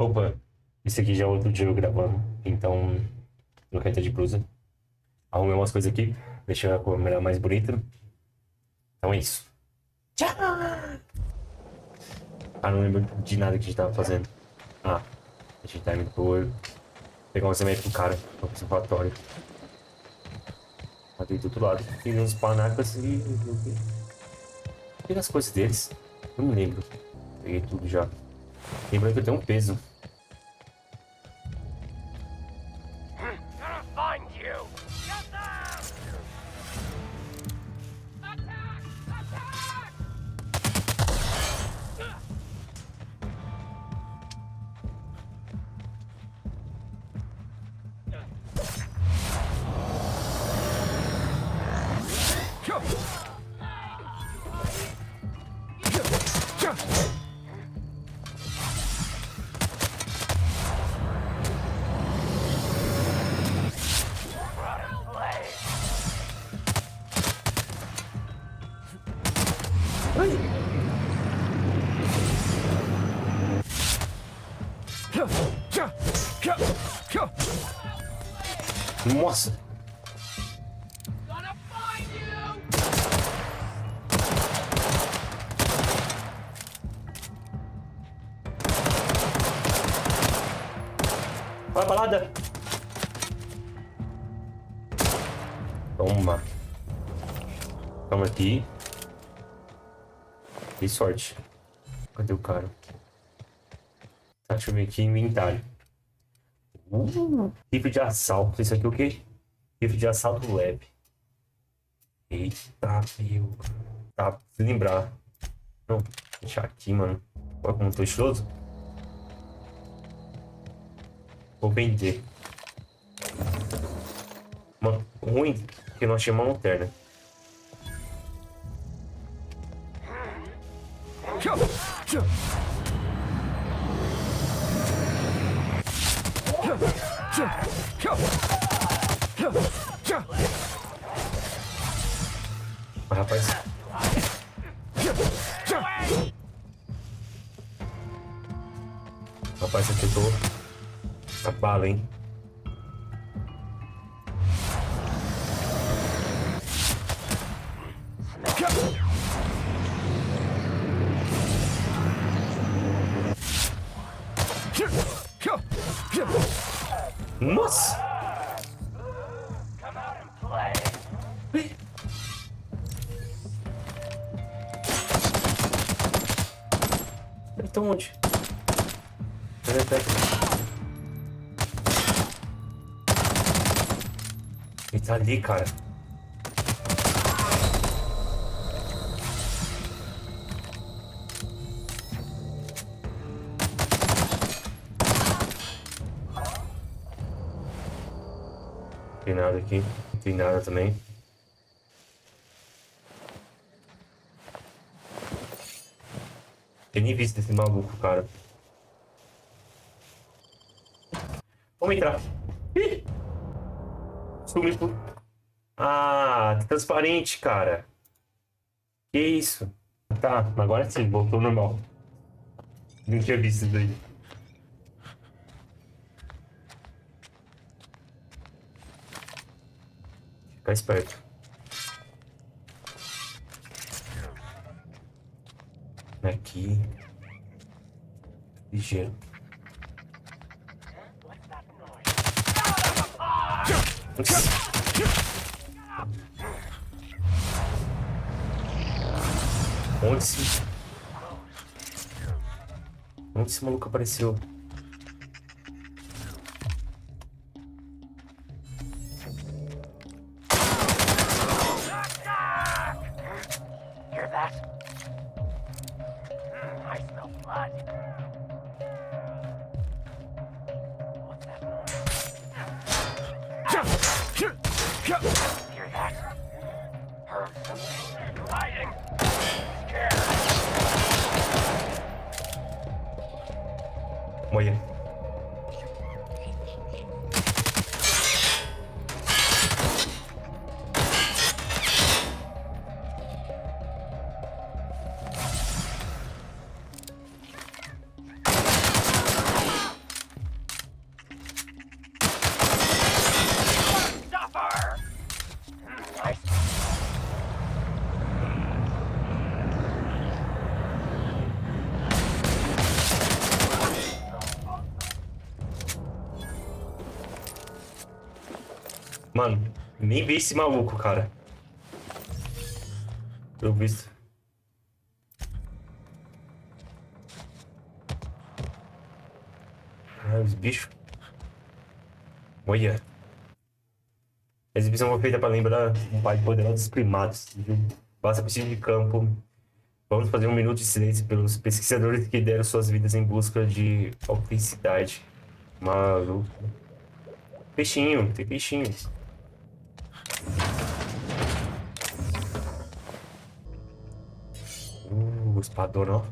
Opa, esse aqui já é outro dia eu gravando, então não quero ter de blusa. Arrumei umas coisas aqui, deixei a câmera mais bonita. Então é isso. Tchau! Ah, não lembro de nada que a gente tava fazendo. Ah, a gente tá indo por pegar um remédio pro cara, no observatório. Matei do outro lado, tem uns panacas e... Peguei as coisas deles, não me lembro. Peguei tudo já. Lembrando que eu tenho um peso. Nossa! Vai, balada! Toma! Toma aqui. Que sorte. Cadê o cara? Tá, deixa eu ver aqui, inventário. Rifle de assalto. Isso aqui é o quê? Rifle de assalto leve. Eita, meu. Tá, se lembrar. Não, deixar aqui, mano. Olha como eu tô estiloso. Vou vender. Mano, ruim que não achei uma lanterna. Mas, rapaz. Rapaz, aqui eu tô a bala, hein? Nossa! Então onde? Ele tá ali, cara. Não tem nada aqui. Não tem nada também. Tem nem visto esse maluco, cara. Vamos entrar. Ih! Sumir por... Ah, tá transparente, cara. Que isso? Tá, agora sim, voltou ao normal. Não tinha visto isso daí. Fica esperto. Aqui. Ligeiro. Onde esse maluco apareceu? Olha. Mano, nem vi esse maluco, cara. Pelo visto. Ah, os bichos. Olha. A exibição foi feita para lembrar um pai poderoso dos primados. Basta preciso de campo. Vamos fazer um minuto de silêncio pelos pesquisadores que deram suas vidas em busca de autenticidade. Maluco. Peixinho, tem peixinhos. Espadona, ó.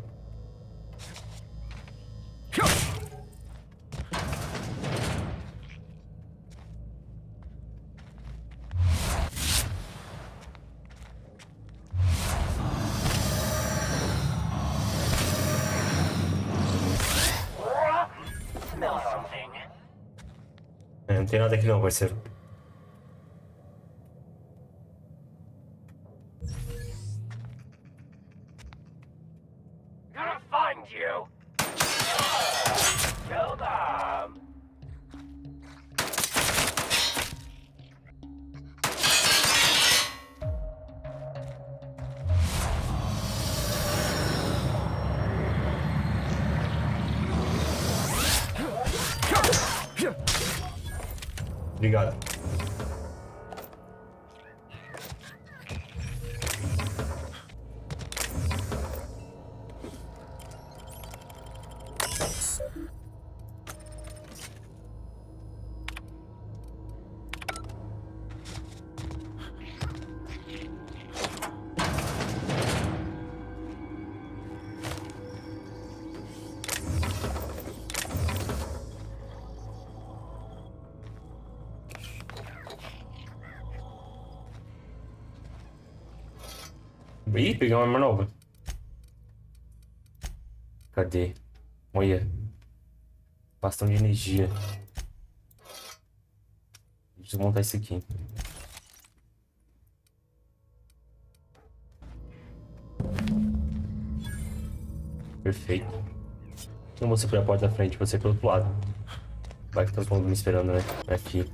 Não tem nada aqui não, parceiro. Gonna find you. Kill them. Obrigado. Ih, peguei uma arma nova. Cadê? Olha. Bastão de energia. Deixa eu montar isso aqui. Perfeito. Não vou ser pela porta da frente, vou ser pelo outro lado. Vai que tá todo mundo me esperando, né? Aqui.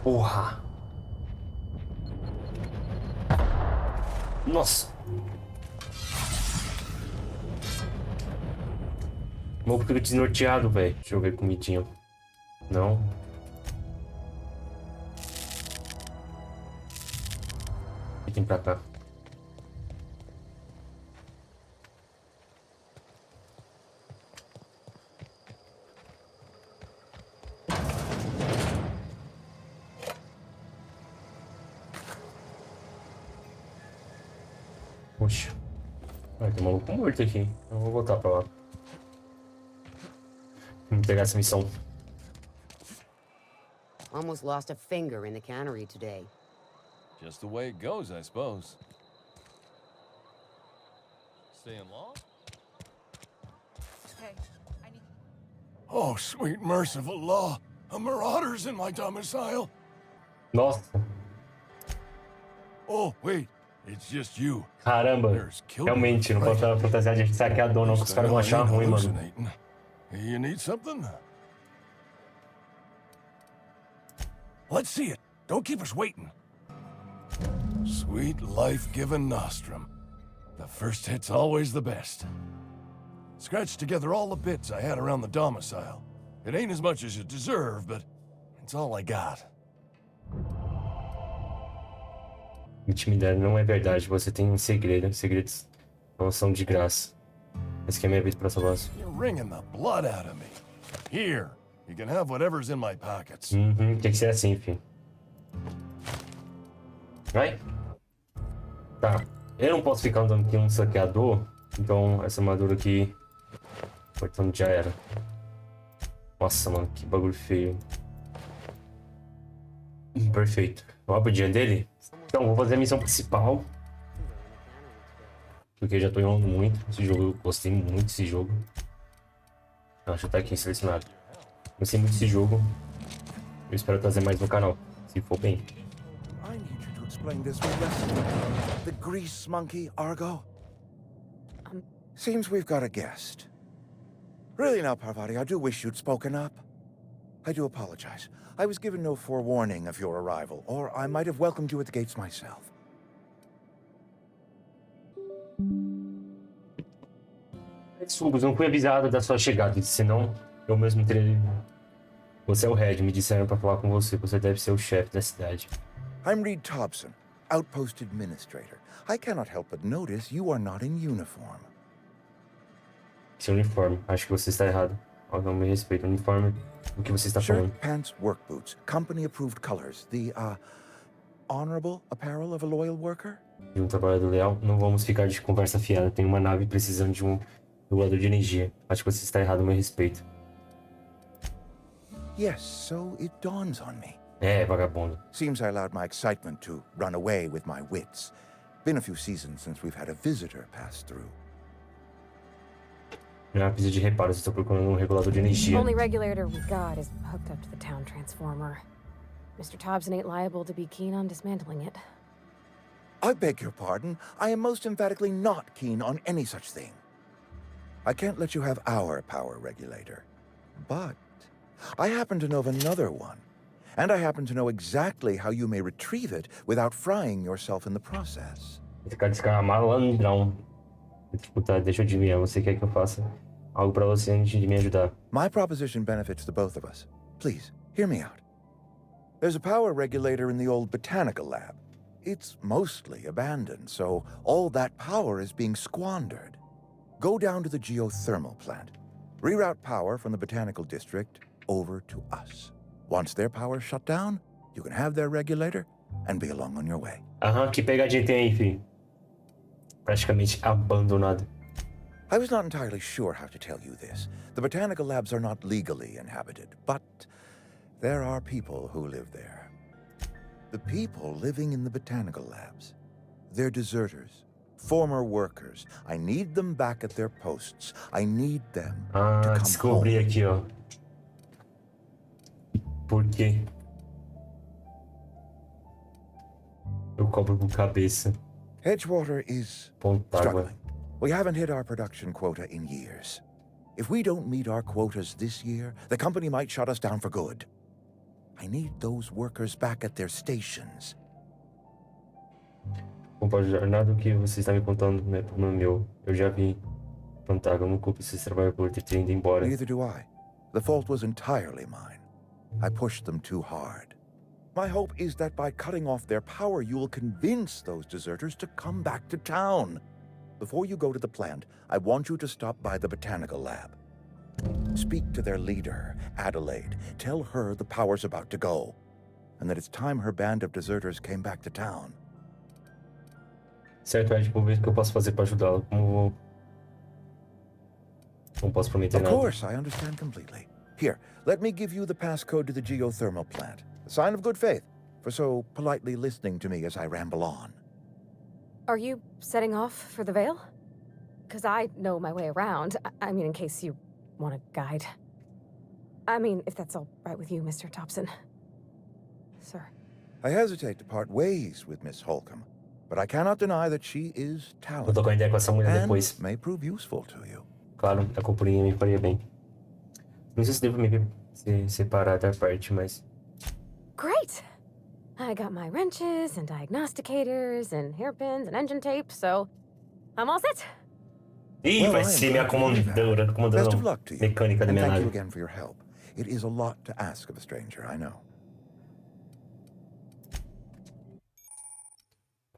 Porra! Nossa! Vou ficar desnorteado, velho. Deixa eu ver comidinha. Não. O que tem pra cá? Poxa. Vai ter um maluco morto aqui. Eu vou voltar pra lá. Vamos pegar essa missão. Almost lost a finger in the cannery today. Just the way it goes, I suppose. Staying long? Okay, I need... Oh, sweet merciful law. A marauder's in my domicile. Nossa. Oh, wait. It's just you. Caramba. There's Realmente, não pode estar fantasiado de saqueador, não, que os caras vão achar ruim, mano. You need something? Let's see it. Don't keep us waiting. Sweet life-giving nostrum. The first hit's always the best. Scratched together all the bits I had around the domicile. It ain't as much as you deserve, but it's all I got. Intimidade não é verdade. Você tem um segredo. Segredos não são de graça. Esse aqui é minha vez pra salvar. You're wringing the blood out of me. Here, you can have whatever's in my pockets. Tem que ser assim, filho. Vai. Tá. Eu não posso ficar andando aqui um saqueador. Então, essa armadura aqui... Portanto, já era. Nossa, mano. Que bagulho feio. Perfeito. Vamos pro dia dele? Então, vou fazer a missão principal. Porque eu já tô enrolando muito esse jogo. Eu gostei muito desse jogo. Acho que tá aqui selecionado. Gostei muito desse jogo. Eu espero trazer mais no canal. Se for bem. I need you to explain this one lesson. The grease monkey, Argo. Seems we've got a guest. Really now, Parvati, I do wish you'd spoken up. I do apologize. I was given no forewarning of your arrival, or I might have welcomed you at the gates myself. Desculpa, não fui avisado da sua chegada, senão eu mesmo teria... Você é o Red, me disseram pra falar com você. Você deve ser o chefe da cidade. I'm Reed Thompson, Outpost Administrator. I cannot help but notice you are not in uniform. Seu uniforme. Acho que você está errado. Não me respeita. Uniforme. O que você está falando? Shirt, pants, work boots, company-approved colors. The, honorable apparel of a loyal worker? De um trabalhador leal, não vamos ficar de conversa fiada. Tem uma nave precisando de um regulador de energia. Acho que você está errado, meu respeito. Yes, so it dawns on me. É, vagabundo. Seems I allowed my excitement to run away with my wits. Been a few seasons since we've had a visitor pass through. Na pista de reparos, estou procurando um regulador de energia. Only regulator we got is hooked up to the town transformer. Mr. Thompson ain't liable to be keen on dismantling it. I beg your pardon. I am most emphatically not keen on any such thing. I can't let you have our power regulator. But I happen to know of another one. And I happen to know exactly how you may retrieve it without frying yourself in the process. Esse cara é malandrão. Escuta, deixa eu adivinhar. Você quer que eu faça algo pra você antes de me ajudar? My proposition benefits the both of us. Please, hear me out. There's a power regulator in the old botanical lab. It's mostly abandoned, so all that power is being squandered. Go down to the geothermal plant. Reroute power from the botanical district over to us. Once their power is shut down, you can have their regulator and be along on your way. Aham, que pegadinha tem aí, filho? Praticamente abandonado. I was not entirely sure how to tell you this. The botanical labs are not legally inhabited, but there are people who live there. The people living in the botanical labs, they're deserters, former workers. I need them back at their posts. I need them to come Descobri home. aqui, ó. Por quê? Eu cobro por cabeça. Edgewater is Ponta água. struggling. We haven't hit our production quota in years. If we don't meet our quotas this year, the company might shut us down for good. I need those workers back at their stations. Não pode ajudar nada do que você está me contando, né, no meu. Eu já vi. Pontaga, eu não culpo esses trabalhadores por terem ido embora. Neither do I. The fault was entirely mine. I pushed them too hard. My hope is that by cutting off their power, you will convince those deserters to come back to town. Before you go to the plant, I want you to stop by the botanical lab. Speak to their leader, Adelaide. Tell her the power's about to go, and that it's time her band of deserters came back to town. Certo, Ed, vou ver o que eu posso fazer pra ajudá-la. Não posso prometer Of nada. course, I understand completely. Here, let me give you the passcode to the geothermal plant. A sign of good faith, for so politely listening to me as I ramble on. Are you setting off for the Vale? Because I know my way around. I mean, in case you want a guide. I mean, if that's all right with you, Mr. Thompson. Sir. I hesitate to part ways with Miss Holcomb, but I cannot deny that she is Vou talented trocar ideia com essa mulher and depois. may prove useful to you. Claro, a companhia me faria bem. Não sei se devo me separar da parte, mas... Great! I got my wrenches and diagnosticators and hairpins and engine tape, so I'm all set. Ih, Well, vai I am ser minha glad to hear that. comandante Best of não, luck to you, mecânica da and minha thank you nave. again for your help. It is a lot to ask of a stranger, I know.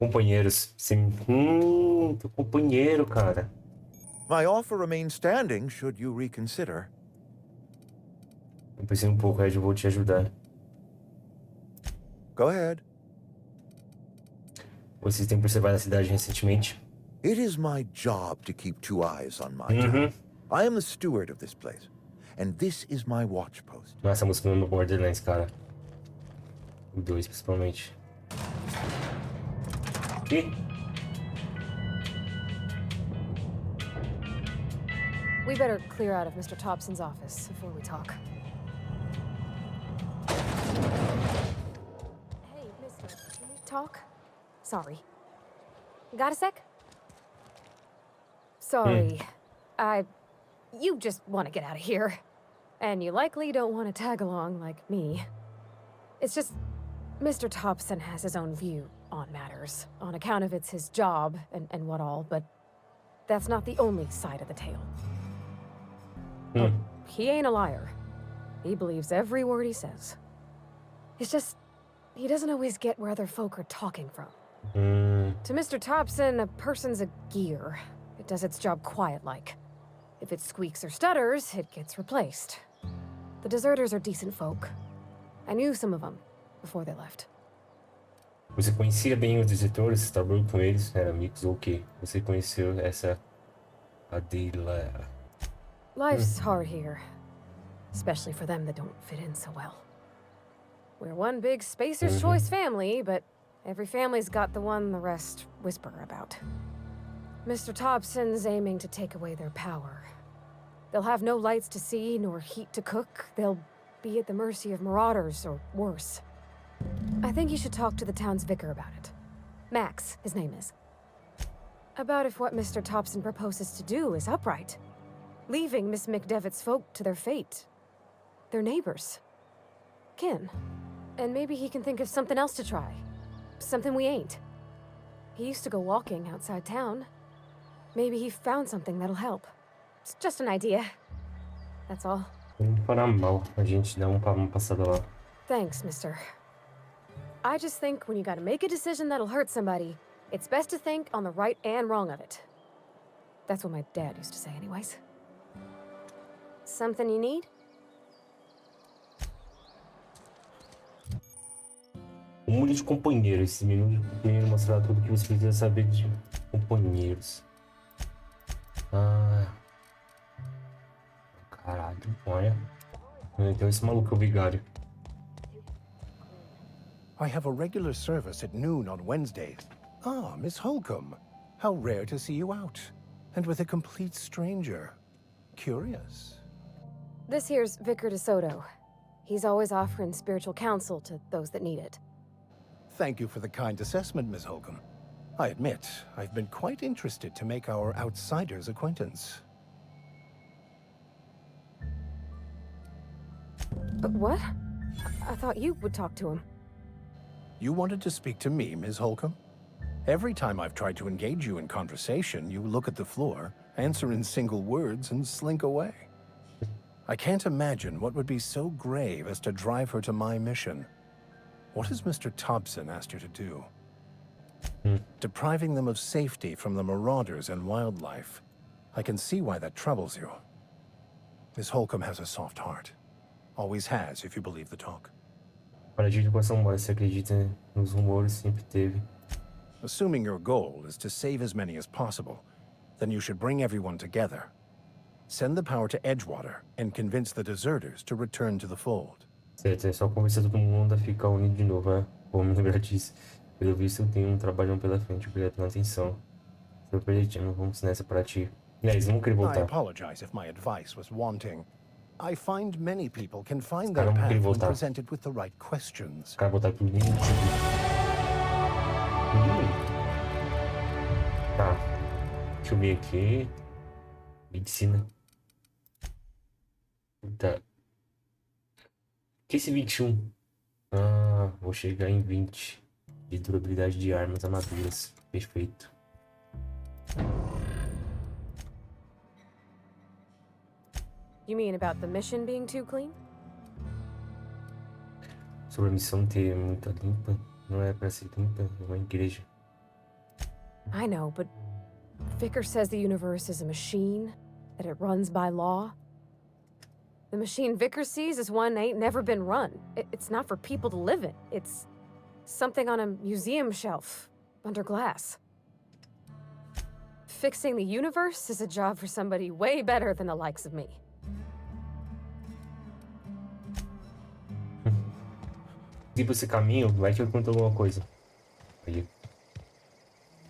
Companheiros. Sim. Tô companheiro, cara. My offer remains standing should you reconsider. Eu pensei um pouco, Ed, eu vou te ajudar. Go ahead. Vocês têm observado a cidade recentemente? It is my job to keep two eyes on my town. I am the steward of this place, and this is my watch post. Nossa, a música do Borderlands, cara. O 2, principalmente. Ih, We better clear out of Mr. Thompson's office before we talk. Hey, mister, can we talk? Sorry. Got a sec? Sorry. I you just want to get out of here. And you likely don't want to tag along like me. It's just, Mr. Thompson has his own view on matters, on account of it's his job and what all, but that's not the only side of the tale. Oh, he ain't a liar. He believes every word he says. It's just, he doesn't always get where other folk are talking from. To Mr. Thompson, a person's a gear. It does its job quiet-like. If it squeaks or stutters, it gets replaced. The deserters are decent folk. I knew some of them before they left. Você conhecia bem os desertores? Trabalhou com eles? Eram amigos ou o quê? Você conheceu essa Adela? Life's hard here. Especially for them that don't fit in so well. We're one big Spacer's Choice family, but every family's got the one the rest whisper about. Mr. Thompson's aiming to take away their power. They'll have no lights to see, nor heat to cook. They'll be at the mercy of marauders, or worse. I think you should talk to the town's vicar about it. Max, his name is. About if what Mr. Thompson proposes to do is upright. Leaving Miss McDevitt's folk to their fate. Their neighbors. Kin. And maybe he can think of something else to try. Something we ain't. He used to go walking outside town. Maybe he found something that'll help. It's just an idea. That's all. Não fará mal a gente dar uma passada lá. Thanks, mister. I just think when you gotta make a decision that'll hurt somebody, it's best to think on the right and wrong of it. That's what my dad used to say anyways. Something you need? Mude de companheiro. Esse menu de companheiro mostrará tudo o que você precisa saber de companheiros. Ah. Caralho, olha. Então esse maluco é o vigário. I have a regular service at noon on Wednesdays. Ah, Miss Holcomb. How rare to see you out. And with a complete stranger. Curious. This here's Vicar DeSoto. He's always offering spiritual counsel to those that need it. Thank you for the kind assessment, Miss Holcomb. I admit, I've been quite interested to make our outsider's acquaintance. But what? I thought you would talk to him. You wanted to speak to me, Miss Holcomb? Every time I've tried to engage you in conversation, you look at the floor, answer in single words, and slink away. I can't imagine what would be so grave as to drive her to my mission. What has Mr. Thompson asked you to do? Depriving them of safety from the marauders and wildlife. I can see why that troubles you. Miss Holcomb has a soft heart. Always has, if you believe the talk. Para de coração mole, se acredita nos rumores, sempre teve. Assuming your goal is to save as many as possible, then you should bring everyone together. Send the power to Edgewater and convince the deserters to return to the fold. Certo, é só convencer todo mundo a ficar unido de novo, é? Vou me lembrar disso. Pelo visto, eu tenho um trabalhão pela frente, obrigado pela atenção. Seu perdido, vamos nessa pra ti. Eles não querem I voltar. apologize if my advice was wanting. I find many people can find Cara, their não path queria when voltar. presented with the right questions. Os caras botaram pro limite. Tá. Deixa eu ver aqui. Medicina. Tá. Que esse 21? Ah, vou chegar em 20. De durabilidade de armas, armaduras. Perfeito. You mean about the mission being too clean? Sobre a missão ter muita limpa. Não é pra ser limpa, é uma igreja. I know, but Vicar says the universe is a machine, that it runs by law. The machine Vicar sees is one ain't never been run. It's not for people to live in. It's something on a museum shelf, under glass. Fixing the universe is a job for somebody way better than the likes of me. Se esse caminho, vai que eu conto alguma coisa. Aí.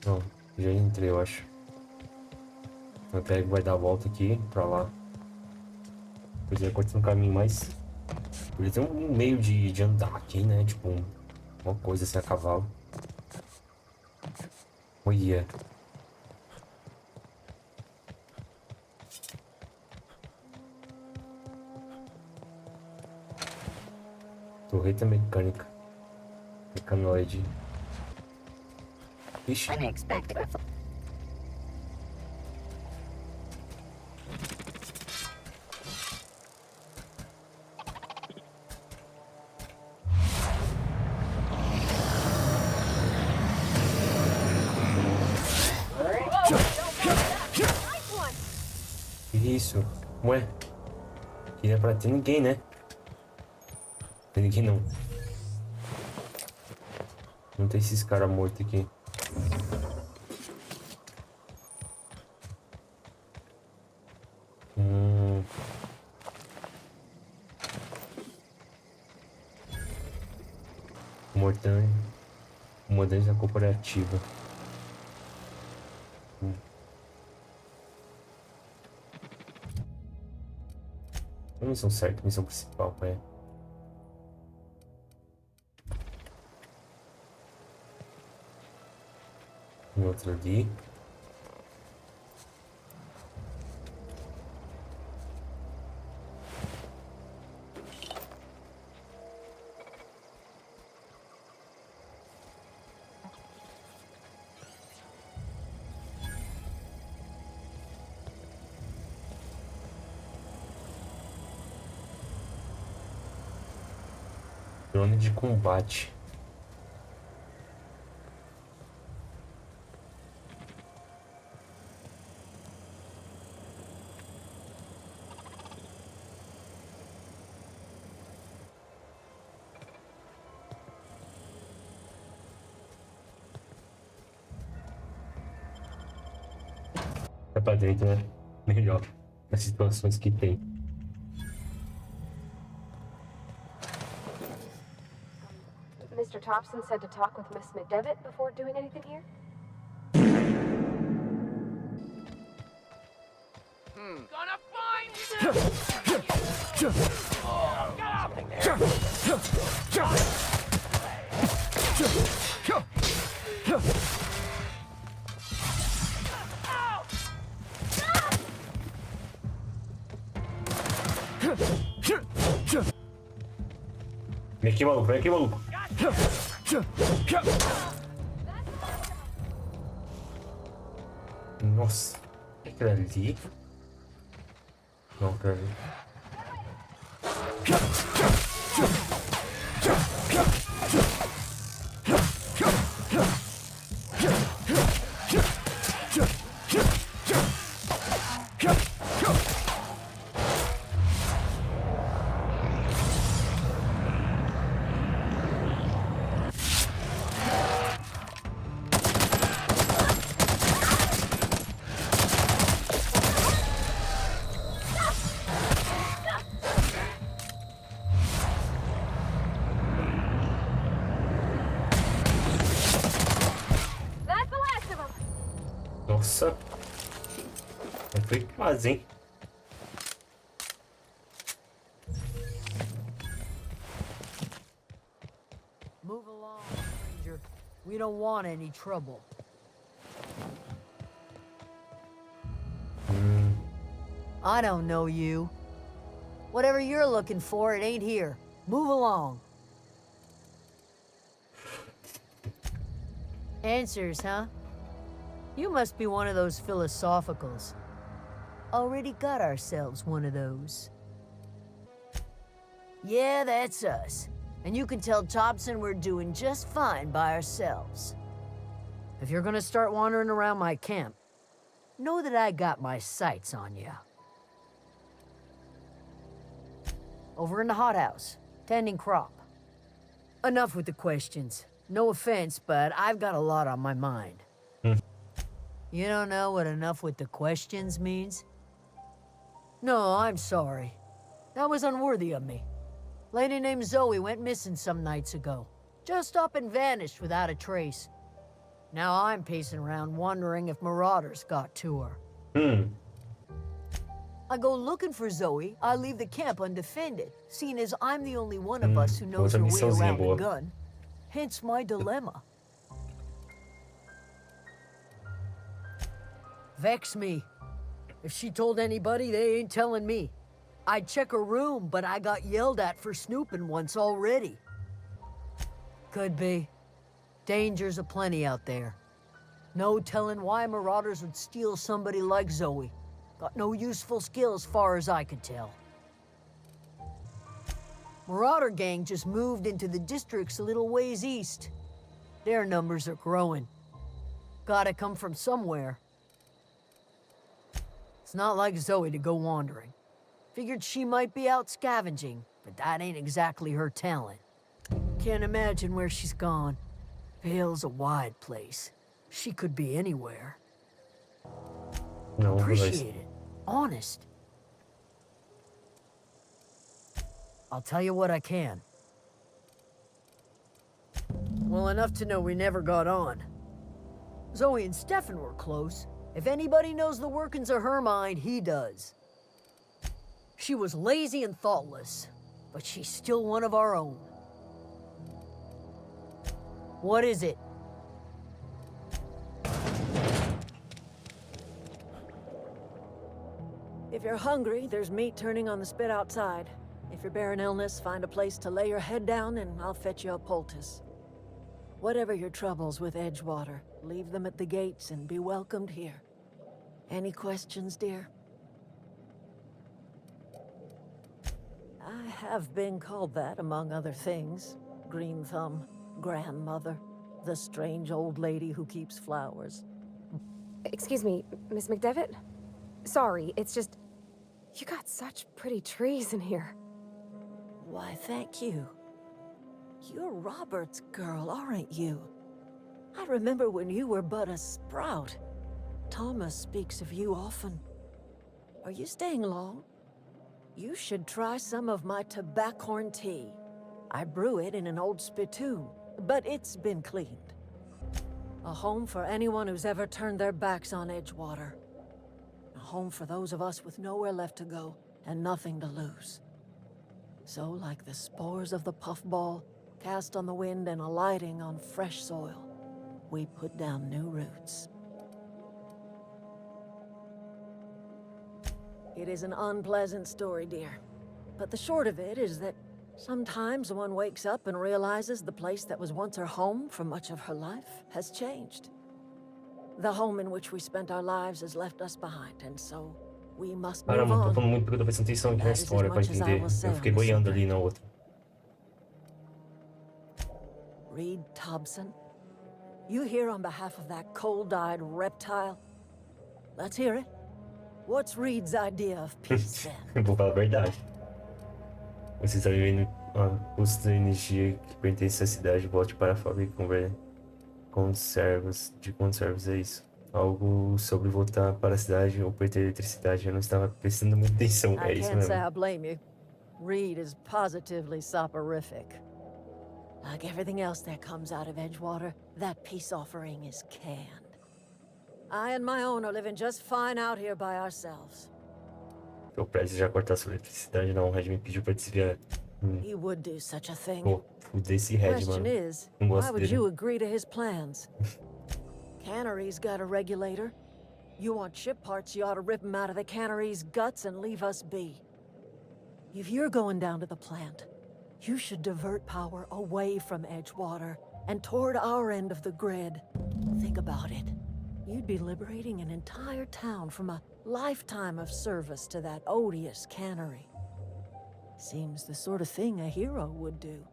Não, já entrei, eu acho. Eu pego, vai dar a volta aqui, pra lá. Depois vai cortar um caminho mais... Ele tem um meio de andar aqui, né? Tipo, uma coisa assim a cavalo. Olha. Torreta mecânica. Mecanoide. Ixi. Unexpected. Que isso? Ué? Aqui não é pra ter ninguém, né? Tem ninguém não. Não tem esses caras mortos aqui. Comandante da cooperativa. A missão certa, missão principal, é. Um outro ali. Drone de combate. É pra dentro, né? Melhor. As situações que tem. Mr. Thompson said to talk with Miss McDevitt before doing anything here? Gonna find you! Oh, get out of there! Vem aqui, maluco, vem aqui, maluco. Nossa, é aquilo ali? Não, aquilo ali. Nossa. Foi quase, hein? Move along, stranger. We don't want any trouble. I don't know you. Whatever you're looking for, it ain't here. Move along. Answers, huh? You must be one of those philosophicals. Already got ourselves one of those. Yeah, that's us. And you can tell Thompson we're doing just fine by ourselves. If you're gonna start wandering around my camp, know that I got my sights on you. Over in the hothouse, tending crop. Enough with the questions. No offense, but I've got a lot on my mind. You don't know what enough with the questions means? No, I'm sorry. That was unworthy of me. Lady named Zoe went missing some nights ago. Just up and vanished without a trace. Now I'm pacing around wondering if marauders got to her. I go looking for Zoe, I leave the camp undefended, seeing as I'm the only one of us who knows her way around the gun. Hence my dilemma. Vex me. If she told anybody, they ain't telling me. I'd check her room, but I got yelled at for snooping once already. Could be. Dangers aplenty out there. No telling why marauders would steal somebody like Zoe. Got no useful skills far as I could tell. Marauder gang just moved into the districts a little ways east. Their numbers are growing. Gotta come from somewhere. It's not like Zoe to go wandering. Figured she might be out scavenging, but that ain't exactly her talent. Can't imagine where she's gone. Vale's a wide place. She could be anywhere. Não, Appreciate it. Honest. I'll tell you what I can. Well, enough to know we never got on. Zoe and Stefan were close. If anybody knows the workings of her mind, he does. She was lazy and thoughtless, but she's still one of our own. What is it? If you're hungry, there's meat turning on the spit outside. If you're bearing illness, find a place to lay your head down and I'll fetch you a poultice. Whatever your troubles with Edgewater, leave them at the gates and be welcomed here. Any questions, dear? I have been called that, among other things. Green Thumb, grandmother, the strange old lady who keeps flowers. Excuse me, Miss McDevitt? Sorry, it's just... You got such pretty trees in here. Why, thank you. You're Robert's girl, aren't you? I remember when you were but a sprout. Thomas speaks of you often. Are you staying long? You should try some of my tobaccorn tea. I brew it in an old spittoon, but it's been cleaned. A home for anyone who's ever turned their backs on Edgewater. A home for those of us with nowhere left to go and nothing to lose. So, like the spores of the puffball, cast on the wind and alighting on fresh soil, we put down new roots. It is an unpleasant story, dear. But the short of it is that sometimes one wakes up and realizes the place that was once her home for much of her life has changed. The home in which we spent our lives has left us behind, and so we must move Caramba, não tô on. falando muito porque eu tô prestando atenção aqui na história pra entender. Eu fiquei boiando ali na outra. Reed Thompson, you here on behalf of that cold-eyed reptile? Let's hear it. What's Reed's idea of peace, then? Vou falar a verdade. Você está vivendo a custo da energia que pertence à cidade. Volte para a fábrica e conservas. De conservas é isso. Algo sobre voltar para a cidade ou perder eletricidade. Eu não estava prestando muita atenção. É I isso can't say mesmo. I blame you. Reed is positively soporific. Like everything else that comes out of Edgewater, that peace offering is canned. I and my own are living just fine out here by ourselves. Eu preciso já cortar sua eletricidade. Não, o Red me pediu pra desviar. He would do such a thing. Pô, fudei esse Red, Question mano. is, Não why gosto would dele. you agree to his plans? Cannery's got a regulator. You want ship parts, you ought to rip them out of the cannery's guts and leave us be. If you're going down to the plant, you should divert power away from Edgewater and toward our end of the grid. Think about it. You'd be liberating an entire town from a lifetime of service to that odious cannery. Seems the sort of thing a hero would do.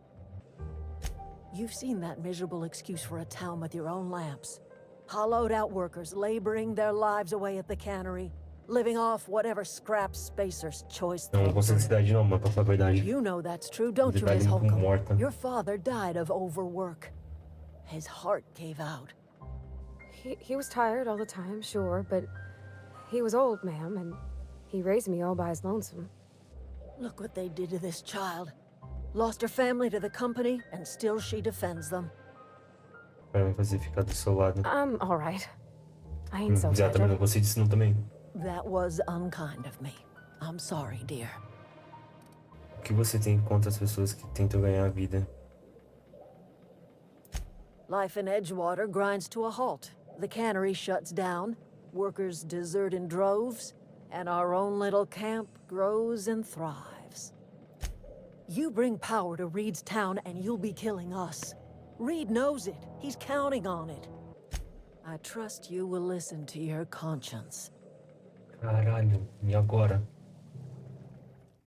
You've seen that miserable excuse for a town with your own lamps. Hollowed out workers laboring their lives away at the cannery, living off whatever scrap Spacer's choice Não throws consigo at them. cidade não, mano, pra falar a verdade. You know that's true, don't you, Ele Miss tá limpo Holcomb? morta. Your father died of overwork. His heart gave out. He was tired all the time, sure, but he was old, ma'am, and he raised me all by his lonesome. Look what they did to this child. Lost her family to the company, and still she defends them. Pra me fazer ficar do seu lado. I'm all right. I ain't so Já também não fragile. gostei disso não também. That was unkind of me. I'm sorry, dear. O que você tem contra as pessoas que tentam ganhar a vida? Life in Edgewater grinds to a halt. The cannery shuts down, workers desert in droves, and our own little camp grows and thrives. You bring power to Reed's town and you'll be killing us. Reed knows it. He's counting on it. I trust you will listen to your conscience. Caralho, e agora?